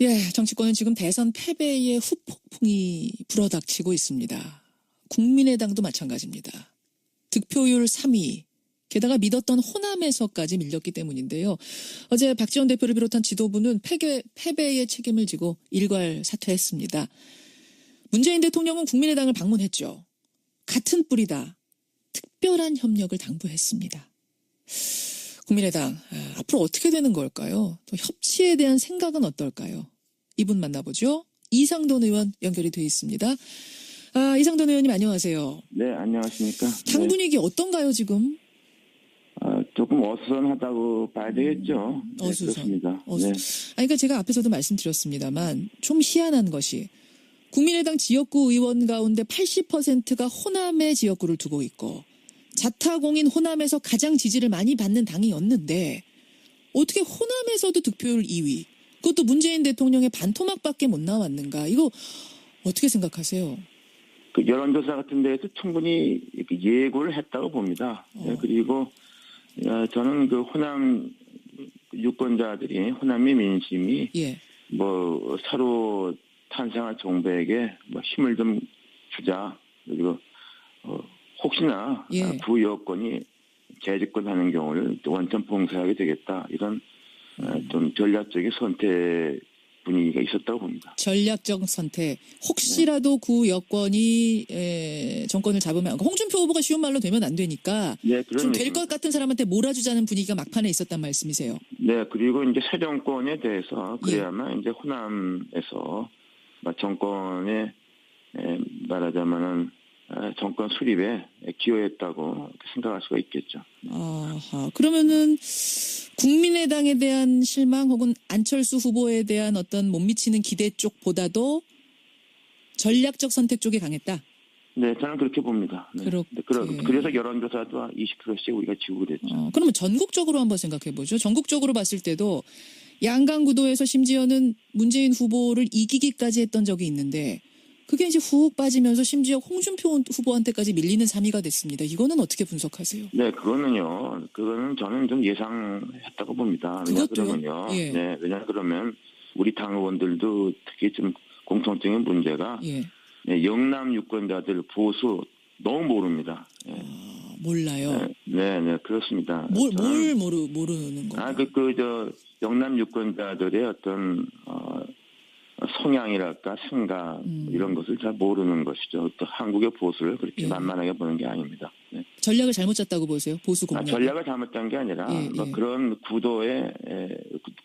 예, 정치권은 지금 대선 패배의 후폭풍이 불어닥치고 있습니다. 국민의당도 마찬가지입니다. 득표율 3위, 게다가 믿었던 호남에서까지 밀렸기 때문인데요. 어제 박지원 대표를 비롯한 지도부는 패배의 책임을 지고 일괄 사퇴했습니다. 문재인 대통령은 국민의당을 방문했죠. 같은 뿌리다. 특별한 협력을 당부했습니다. 국민의당, 앞으로 어떻게 되는 걸까요? 또 협치에 대한 생각은 어떨까요? 이분 만나보죠. 이상돈 의원 연결이 돼 있습니다. 이상돈 의원님 안녕하세요. 네, 안녕하십니까. 당 분위기 어떤가요 지금? 조금 어수선하다고 봐야 되겠죠. 어수선. 네, 그렇습니다. 네. 그러니까 제가 앞에서도 말씀드렸습니다만 좀 희한한 것이 국민의당 지역구 의원 가운데 80%가 호남의 지역구를 두고 있고 자타공인 호남에서 가장 지지를 많이 받는 당이었는데 어떻게 호남에서도 득표율 2위, 그것도 문재인 대통령의 반토막밖에 못 나왔는가? 이거 어떻게 생각하세요? 그 여론조사 같은 데에도 충분히 예고를 했다고 봅니다. 네, 그리고 저는 그 호남 유권자들이, 호남의 민심이 뭐 서로 탄생한 정부에게 뭐 힘을 좀 주자, 그리고 혹시나 부여권이 재집권하는 경우를 원천 봉쇄하게 되겠다, 이런 좀 전략적인 선택 분위기가 있었다고 봅니다. 전략적 선택. 혹시라도 구 여권이 정권을 잡으면, 홍준표 후보가 쉬운 말로 되면 안 되니까 좀 될 것 같은 사람한테 몰아주자는 분위기가 막판에 있었단 말씀이세요. 네, 그리고 이제 새 정권에 대해서 그래야만 이제 호남에서 정권에 말하자면은 정권 수립에 기여했다고 생각할 수가 있겠죠. 아하, 그러면은 국민의당에 대한 실망 혹은 안철수 후보에 대한 어떤 못 미치는 기대 쪽보다도 전략적 선택 쪽이 강했다? 네, 저는 그렇게 봅니다. 네. 그래서 여론조사도 20%씩 우리가 지고 그랬죠. 그러면 전국적으로 한번 생각해보죠. 전국적으로 봤을 때도 양강 구도에서 심지어는 문재인 후보를 이기기까지 했던 적이 있는데 그게 이제 훅 빠지면서 심지어 홍준표 후보한테까지 밀리는 3위가 됐습니다. 이거는 어떻게 분석하세요? 네, 그거는 저는 좀 예상했다고 봅니다. 왜냐하면요. 네, 왜냐하면 우리 당 의원들도 특히 좀 공통적인 문제가 영남 유권자들 보수 너무 모릅니다. 몰라요. 네, 그렇습니다. 뭘 모르는 건가요? 영남 유권자들의 어떤 성향이랄까 생각 이런 것을 잘 모르는 것이죠. 또 한국의 보수를 그렇게 만만하게 보는 게 아닙니다. 네. 전략을 잘못 짰다고 보세요? 보수 공략. 전략을 잘못 짠 게 아니라 그런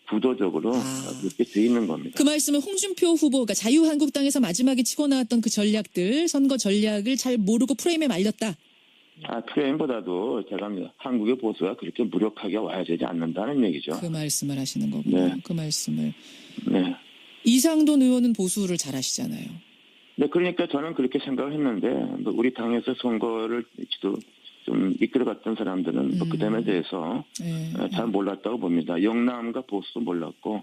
구도적으로 그렇게 돼 있는 겁니다. 그 말씀은 홍준표 후보, 그러니까 자유한국당에서 마지막에 치고 나왔던 그 전략들, 선거 전략을 잘 모르고 프레임에 말렸다. 프레임보다도 제가 한국의 보수가 그렇게 무력하게 와야 되지 않는다는 얘기죠. 그 말씀을 하시는 거군요. 네. 그 말씀을. 네. 이상돈 의원은 보수를 잘 하시잖아요. 네, 그러니까 저는 그렇게 생각을 했는데 우리 당에서 선거를 좀 이끌어갔던 사람들은 그 점에 대해서 잘 몰랐다고 봅니다. 영남과 보수도 몰랐고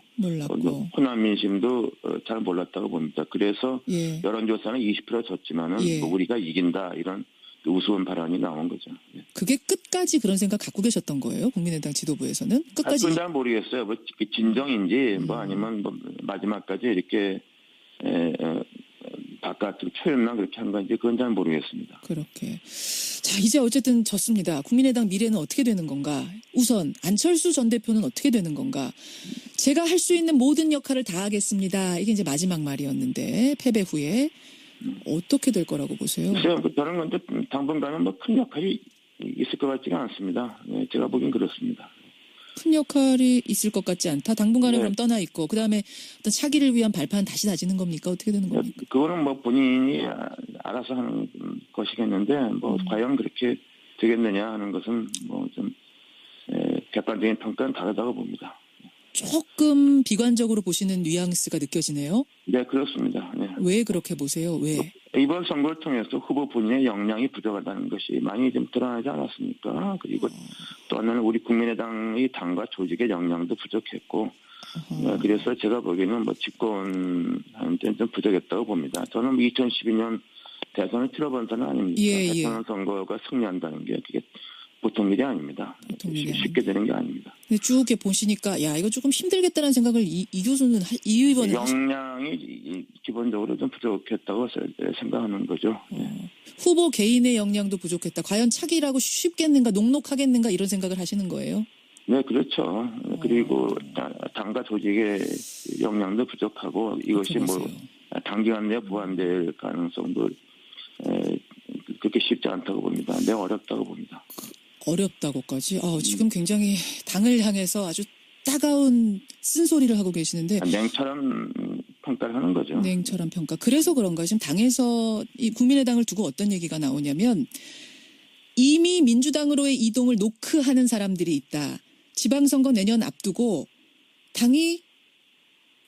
호남 민심도 잘 몰랐다고 봅니다. 그래서 여론조사는 20% 졌지만은 우리가 이긴다, 이런 우스운 발언이 나온 거죠. 그게 끝까지 그런 생각 갖고 계셨던 거예요? 국민의당 지도부에서는? 끝까지? 그건 잘 모르겠어요. 뭐 진정인지 아니면 마지막까지 이렇게 바깥으로 표현만 그렇게 한 건지 그건 잘 모르겠습니다. 그렇게. 자, 이제 어쨌든 졌습니다. 국민의당 미래는 어떻게 되는 건가? 우선 안철수 전 대표는 어떻게 되는 건가? 제가 할 수 있는 모든 역할을 다 하겠습니다. 이게 이제 마지막 말이었는데 패배 후에 어떻게 될 거라고 보세요? 저는 근데 당분간은 큰 역할이 있을 것 같지가 않습니다. 네, 제가 보기엔 그렇습니다. 큰 역할이 있을 것 같지 않다. 당분간은 그럼 떠나 있고 그다음에 어떤 차기를 위한 발판 다시 다지는 겁니까? 어떻게 되는 겁니까? 그거는 본인이 알아서 하는 것이겠는데 과연 그렇게 되겠느냐 하는 것은 좀 객관적인 평가는 다르다고 봅니다. 조금 비관적으로 보시는 뉘앙스가 느껴지네요. 네, 그렇습니다. 네. 왜 그렇게 보세요? 왜? 이번 선거를 통해서 후보 본인의 역량이 부족하다는 것이 많이 좀 드러나지 않았습니까? 그리고 또 하나는 우리 국민의당의 당과 조직의 역량도 부족했고, 그래서 제가 보기에는 집권하는데 좀 부족했다고 봅니다. 저는 2012년 대선을 치러본 사람은 아닙니다. 대선 선거가 승리한다는 게 그게 보통 일이 아닙니다. 쉽게 되는 게 아닙니다. 근데 쭉 이렇게 보시니까 야 이거 조금 힘들겠다는 생각을 이 교수는 이 의원은 역량이 기본적으로 좀 부족했다고 생각하는 거죠. 후보 개인의 역량도 부족했다. 과연 차기라고 쉽겠는가 녹록하겠는가 이런 생각을 하시는 거예요? 네, 그렇죠. 그리고 당과 조직의 역량도 부족하고 이것이 뭐 단기간 내에 보완될 가능성도 그렇게 쉽지 않다고 봅니다. 매우 어렵다고 봅니다. 어렵다고까지? 지금 굉장히 당을 향해서 아주 따가운 쓴소리를 하고 계시는데. 냉철한 평가를 하는 거죠. 냉철한 평가. 그래서 그런가 지금 당에서 이 국민의당을 두고 어떤 얘기가 나오냐면 이미 민주당으로의 이동을 노크하는 사람들이 있다. 지방선거 내년 앞두고 당이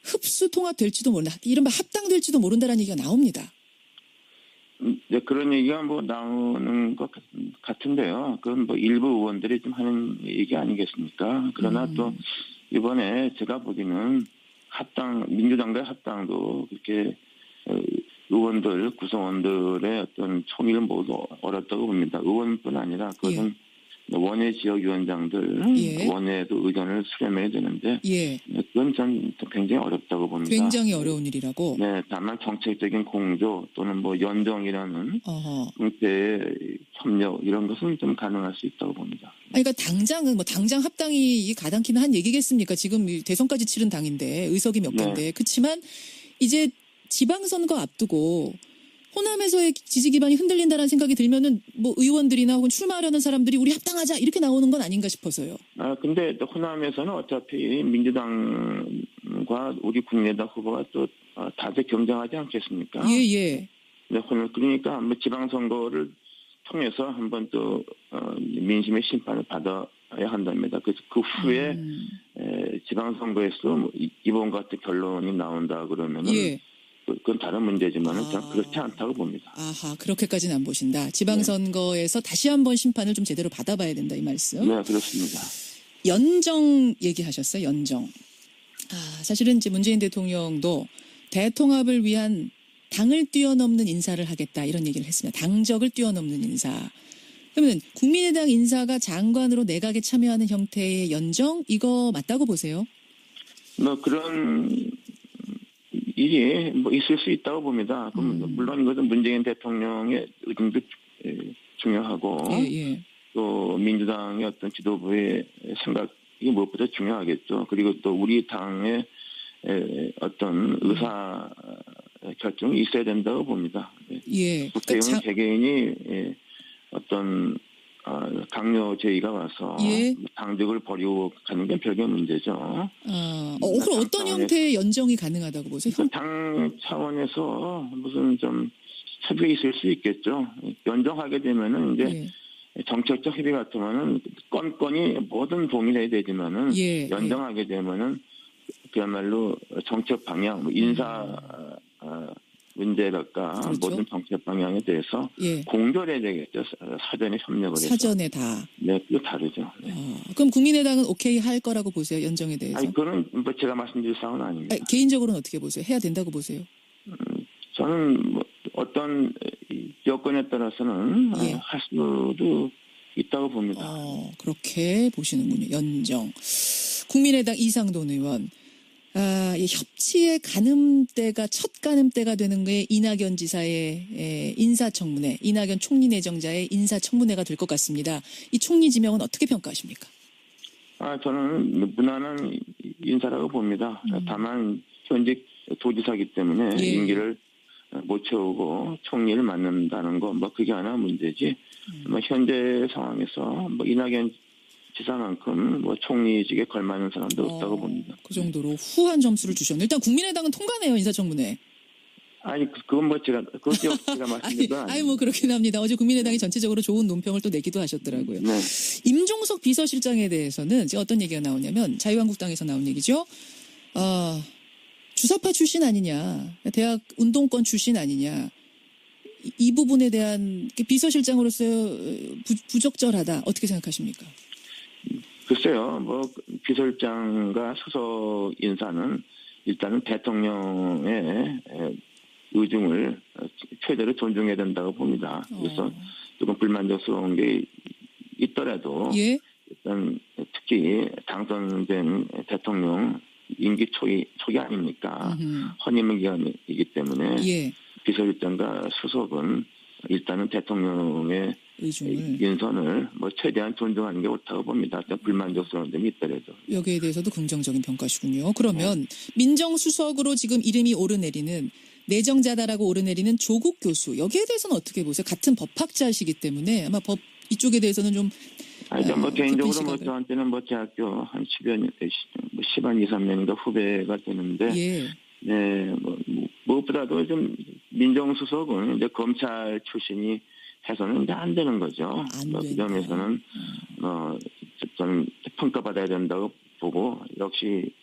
흡수 통합될지도 모른다. 이른바 합당될지도 모른다라는 얘기가 나옵니다. 네, 그런 얘기가 뭐 나오는 것 같은데요. 그건 뭐 일부 의원들이 좀 하는 얘기 아니겠습니까? 그러나 또 이번에 제가 보기에는 민주당과의 합당도 그렇게 의원들, 구성원들의 어떤 총의를 모두 어렵다고 봅니다. 의원뿐 아니라 그것은 원외 지역위원장들, 원외도 의견을 수렴해야 되는데 그건 전 굉장히 어렵다고 봅니다. 굉장히 어려운 일이라고? 네, 다만 정책적인 공조 또는 뭐 연정이라는 형태의 협력 이런 것은 좀 가능할 수 있다고 봅니다. 그러니까 당장 합당이 가당키는 한 얘기겠습니까? 지금 대선까지 치른 당인데 의석이 몇 개인데 그렇지만 이제 지방선거 앞두고 호남에서의 지지 기반이 흔들린다는 생각이 들면은 뭐 의원들이나 혹은 출마하려는 사람들이 우리 합당하자 이렇게 나오는 건 아닌가 싶어서요. 근데 호남에서는 어차피 민주당과 우리 국민의당 후보가 또 다들 경쟁하지 않겠습니까? 예. 네, 그러니까 뭐 지방선거를 통해서 한번 또 민심의 심판을 받아야 한답니다. 그래서 그 후에 지방선거에서 이번 같은 결론이 나온다 그러면은. 그건 다른 문제지만은 저는 그렇지 않다고 봅니다. 그렇게까지는 안 보신다. 지방선거에서 다시 한번 심판을 좀 제대로 받아봐야 된다 이 말씀. 네, 그렇습니다. 연정 얘기하셨어요. 연정. 사실은 이제 문재인 대통령도 대통합을 위한 당을 뛰어넘는 인사를 하겠다 이런 얘기를 했습니다. 당적을 뛰어넘는 인사. 그러면 국민의당 인사가 장관으로 내각에 참여하는 형태의 연정 이거 맞다고 보세요? 그런 일이 뭐 있을 수 있다고 봅니다. 물론 이것은 문재인 대통령의 의중도 중요하고 또 민주당의 어떤 지도부의 생각이 무엇보다 중요하겠죠. 그리고 또 우리 당의 어떤 의사 결정이 있어야 된다고 봅니다. 국회의원 개개인이 어떤 강요 제의가 와서 당직을 버리고 가는 게 별개 문제죠. 그럼 어떤 형태의 연정이 가능하다고 보세요? 당 차원에서 무슨 좀 협의가 있을 수 있겠죠. 연정하게 되면은 이제 정책적 협의 같으면은 건건이 뭐든 동의해야 되지만은 연정하게 되면은 그야말로 정책 방향, 인사 문제랄까 모든 정책 방향에 대해서 공조해야 되겠죠. 사전에 협력을 해서. 사전에 다. 네, 그게 다르죠. 그럼 국민의당은 오케이 할 거라고 보세요? 연정에 대해서? 그건 뭐 제가 말씀드릴 사항은 아닙니다. 개인적으로는 어떻게 보세요? 해야 된다고 보세요? 저는 뭐 어떤 여건에 따라서는 할 수도 있다고 봅니다. 그렇게 보시는군요. 연정. 국민의당 이상돈 의원. 협치의 첫 가늠대가 되는 게 이낙연 지사의 인사청문회, 이낙연 총리 내정자의 인사청문회가 될 것 같습니다. 이 총리 지명은 어떻게 평가하십니까? 저는 무난한 인사라고 봅니다. 다만 현직 도지사이기 때문에 임기를 못 채우고 총리를 맡는다는 거, 그게 하나 문제지. 현재 상황에서 이낙연 지사만큼 총리직에 걸맞는 사람도 없다고 봅니다. 그 정도로 후한 점수를 주셨네요. 일단 국민의당은 통과네요, 인사청문회. 그건 제가 말씀드린 건 아니에요. 그렇긴 합니다. 어제 국민의당이 전체적으로 좋은 논평을 또 내기도 하셨더라고요. 임종석 비서실장에 대해서는 이제 어떤 얘기가 나오냐면 자유한국당에서 나온 얘기죠. 주사파 출신 아니냐, 대학 운동권 출신 아니냐. 이 부분에 대한 비서실장으로서 부적절하다. 어떻게 생각하십니까? 글쎄요, 비서실장과 수석 인사는 일단은 대통령의 의중을 최대로 존중해야 된다고 봅니다. 그래서 조금 불만족스러운 게 있더라도 어떤 특히 당선된 대통령 임기 초기 아닙니까? 헌임 기간이기 때문에 예. 비서실장과 수석은 일단은 대통령의 인선을 뭐 최대한 존중하는 게 옳다고 봅니다. 불만족스러운 점이 있더라도. 여기에 대해서도 긍정적인 평가시군요. 그러면 민정수석으로 지금 이름이 오르내리는 내정자다라고 오르내리는 조국 교수 여기에 대해서는 어떻게 보세요? 같은 법학자시기 때문에 아마 법 이쪽에 대해서는 좀 뭐 개인적으로 뭐 저한테는 뭐 대학교 한 10한 2, 3년인가 후배가 되는데 예. 네, 무엇보다도 좀 민정수석은 이제 검찰 출신이 해서는 이제 안 되는 거죠. 그 점에서는 저는 평가받아야 된다고 보고 역시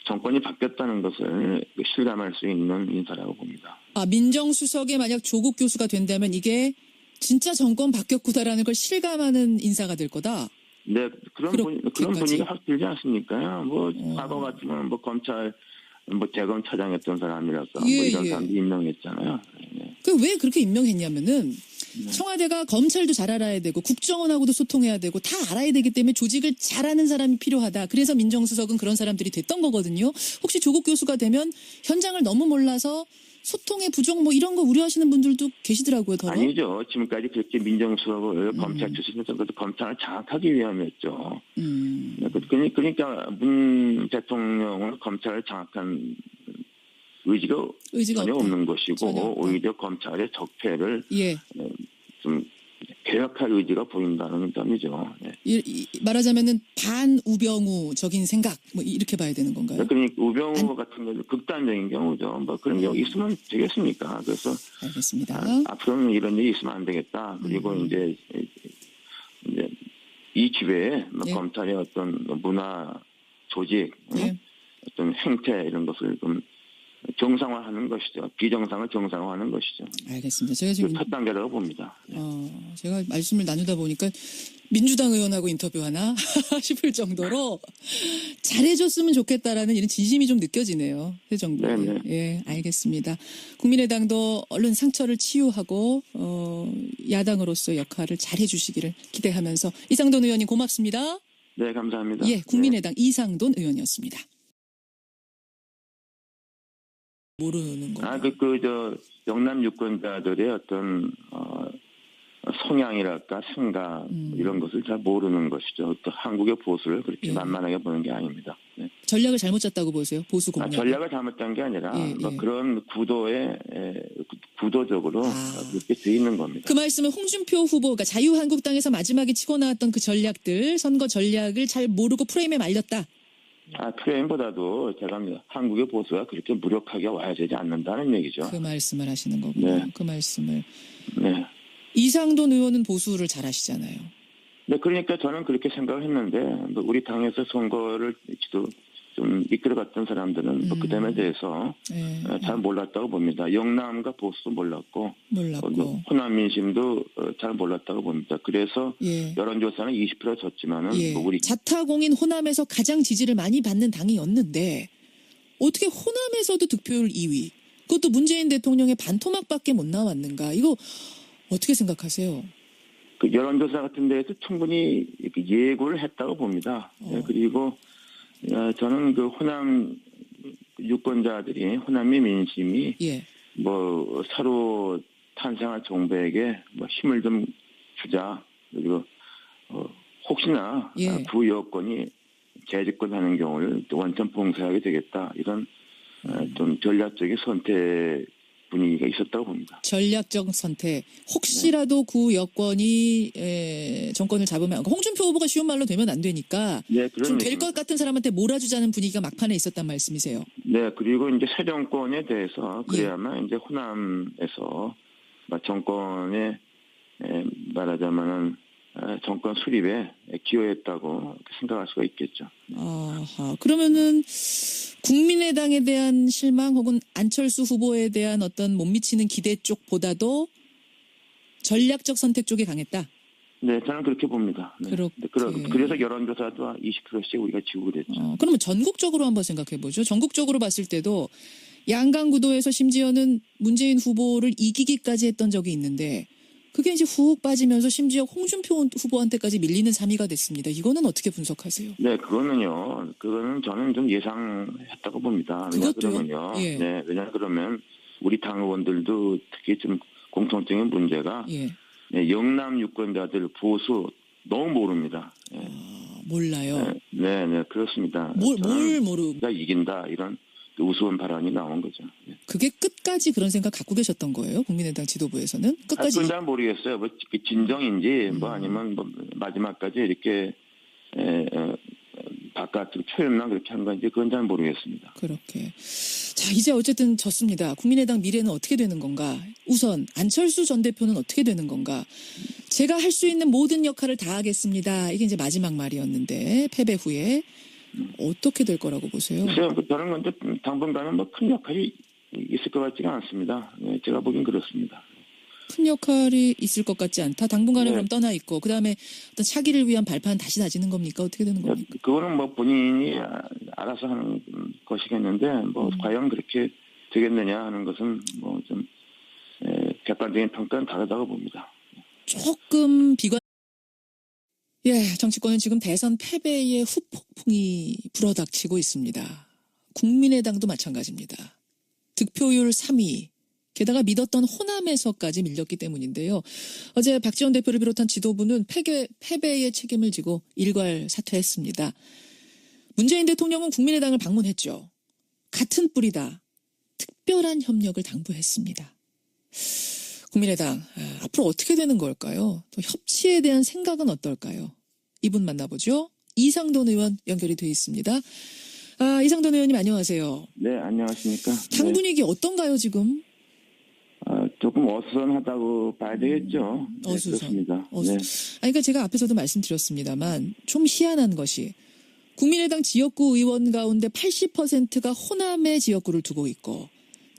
정권이 바뀌었다는 것을 실감할 수 있는 인사라고 봅니다. 민정수석에 만약 조국 교수가 된다면 이게 진짜 정권 바뀌었구나라는 걸 실감하는 인사가 될 거다. 네, 그런 분위기가 확 들지 않습니까? 과거 같으면 검찰 대검차장했던 사람이라서 이런 사람도 임명했잖아요. 네. 왜 그렇게 임명했냐면은 청와대가 검찰도 잘 알아야 되고 국정원하고도 소통해야 되고 다 알아야 되기 때문에 조직을 잘하는 사람이 필요하다. 그래서 민정수석은 그런 사람들이 됐던 거거든요. 혹시 조국 교수가 되면 현장을 너무 몰라서 소통의 부족 이런 거 우려하시는 분들도 계시더라고요. 아니죠. 지금까지 그렇게 민정수석을 검찰 출신에서 검찰을 장악하기 위함이었죠. 그러니까 문 대통령은 검찰을 장악한 의지가 전혀 없는 것이고 오히려 검찰의 적폐를 좀 개혁할 의지가 보인다는 점이죠. 네. 말하자면은 반우병우적인 생각 이렇게 봐야 되는 건가요? 그러니까 우병우 같은 경우 극단적인 경우죠. 그런 경우 있으면 되겠습니까? 그래서 알겠습니다. 앞으로는 이런 일이 있으면 안 되겠다. 그리고 이제 이 기회에 검찰의 어떤 문화 조직, 어떤 행태 이런 것을 좀 정상화하는 것이죠. 비정상을 정상화하는 것이죠. 알겠습니다. 제가 지금 첫 단계라고 봅니다. 제가 말씀을 나누다 보니까 민주당 의원하고 인터뷰하나 싶을 정도로 잘해줬으면 좋겠다라는 이런 진심이 좀 느껴지네요. 그 정도로. 네네. 예, 알겠습니다. 국민의당도 얼른 상처를 치유하고 야당으로서 역할을 잘해주시기를 기대하면서 이상돈 의원님 고맙습니다. 네, 감사합니다. 예, 국민의당 이상돈 의원이었습니다. 모르는 건가요? 영남 유권자들의 어떤 성향이랄까 생각 이런 것을 잘 모르는 것이죠. 또 한국의 보수를 그렇게 만만하게 보는 게 아닙니다. 네. 전략을 잘못 짰다고 보세요? 보수 공략. 전략을 잘못 짠 게 아니라 그런 구도적으로 그렇게 돼 있는 겁니다. 그 말씀은 홍준표 후보가 자유한국당에서 마지막에 치고 나왔던 그 전략들, 선거 전략을 잘 모르고 프레임에 말렸다. 프레임보다도 제가 한국의 보수가 그렇게 무력하게 와야 되지 않는다는 얘기죠. 그 말씀을 하시는 거군요. 네. 그 말씀을. 네. 이상돈 의원은 보수를 잘 하시잖아요. 네, 그러니까 저는 그렇게 생각을 했는데 우리 당에서 선거를 좀 이끌어갔던 사람들은 그 점에 대해서 잘 몰랐다고 봅니다. 영남과 보수도 몰랐고 호남 민심도 잘 몰랐다고 봅니다. 그래서 여론조사는 20% 졌지만은 우리 자타공인 호남에서 가장 지지를 많이 받는 당이었는데 어떻게 호남에서도 득표율 2위 그것도 문재인 대통령의 반토막밖에 못 나왔는가 이거 어떻게 생각하세요? 그 여론조사 같은 데에도 충분히 예고를 했다고 봅니다. 그리고 저는 그 호남 유권자들이 호남의 민심이 서로 탄생한 정부에게 힘을 좀 주자. 그리고 혹시나 구 여권이 재집권하는 경우를 원천 봉쇄하게 되겠다. 이런 좀 전략적인 선택 분위기가 있었다고 봅니다. 전략적 선택. 혹시라도 구 여권이 정권을 잡으면 홍준표 후보가 쉬운 말로 되면 안 되니까 좀 될 것 같은 사람한테 몰아주자는 분위기가 막판에 있었단 말씀이세요. 네. 그리고 이제 새 정권에 대해서 그래야만 이제 호남에서 정권에 말하자면은 정권 수립에 기여했다고 생각할 수가 있겠죠. 그러면은 국민의당에 대한 실망 혹은 안철수 후보에 대한 어떤 못 미치는 기대 쪽보다도 전략적 선택 쪽이 강했다. 네, 저는 그렇게 봅니다. 네. 그래서 여론조사도 20%씩 우리가 지고 그랬죠. 그러면 전국적으로 한번 생각해 보죠. 전국적으로 봤을 때도 양강 구도에서 심지어는 문재인 후보를 이기기까지 했던 적이 있는데 그게 이제 훅 빠지면서 심지어 홍준표 후보한테까지 밀리는 3위가 됐습니다. 이거는 어떻게 분석하세요? 네, 그거는 저는 좀 예상했다고 봅니다. 그것도요? 예. 네, 왜냐 그러면 우리 당 의원들도 특히 좀 공통적인 문제가 예. 네, 영남 유권자들 보수 너무 모릅니다. 예. 몰라요. 네, 그렇습니다. 뭘 모르고 이긴다 이런 우스운 발언이 나온 거죠. 예. 그게 끝까지 그런 생각 갖고 계셨던 거예요? 국민의당 지도부에서는 끝까지. 그건 잘 모르겠어요. 뭐 진정인지 뭐 아니면 뭐 마지막까지 이렇게 바깥으로 표현만 그렇게 한 건지 그건 잘 모르겠습니다. 그렇게. 자, 이제 어쨌든 졌습니다. 국민의당 미래는 어떻게 되는 건가? 우선 안철수 전 대표는 어떻게 되는 건가? 제가 할 수 있는 모든 역할을 다 하겠습니다. 이게 이제 마지막 말이었는데 패배 후에 어떻게 될 거라고 보세요? 글쎄요. 저는 근데 당분간은 뭐 큰 역할이 있을 것 같지가 않습니다. 네, 제가 보기엔 그렇습니다. 큰 역할이 있을 것 같지 않다. 당분간은 네. 그럼 떠나 있고 그다음에 어떤 차기를 위한 발판 다시 다지는 겁니까? 어떻게 되는 겁니까? 그거는 뭐 본인이 알아서 하는 것이겠는데 뭐 과연 그렇게 되겠느냐 하는 것은 뭐 좀 객관적인 평가는 다르다고 봅니다. 조금 비관. 예, 정치권은 지금 대선 패배의 후폭풍이 불어닥치고 있습니다. 국민의당도 마찬가지입니다. 득표율 3위. 게다가 믿었던 호남에서까지 밀렸기 때문인데요. 어제 박지원 대표를 비롯한 지도부는 패배의 책임을 지고 일괄 사퇴했습니다. 문재인 대통령은 국민의당을 방문했죠. 같은 뿌리다. 특별한 협력을 당부했습니다. 국민의당 앞으로 어떻게 되는 걸까요? 또 협치에 대한 생각은 어떨까요? 이분 만나보죠. 이상돈 의원 연결이 돼 있습니다. 이상돈 의원님 안녕하세요. 네, 안녕하십니까. 당 분위기 어떤가요 지금? 조금 어수선하다고 봐야 되겠죠. 어수선. 네, 그렇습니다. 네. 그러니까 제가 앞에서도 말씀드렸습니다만 좀 희한한 것이 국민의당 지역구 의원 가운데 80%가 호남의 지역구를 두고 있고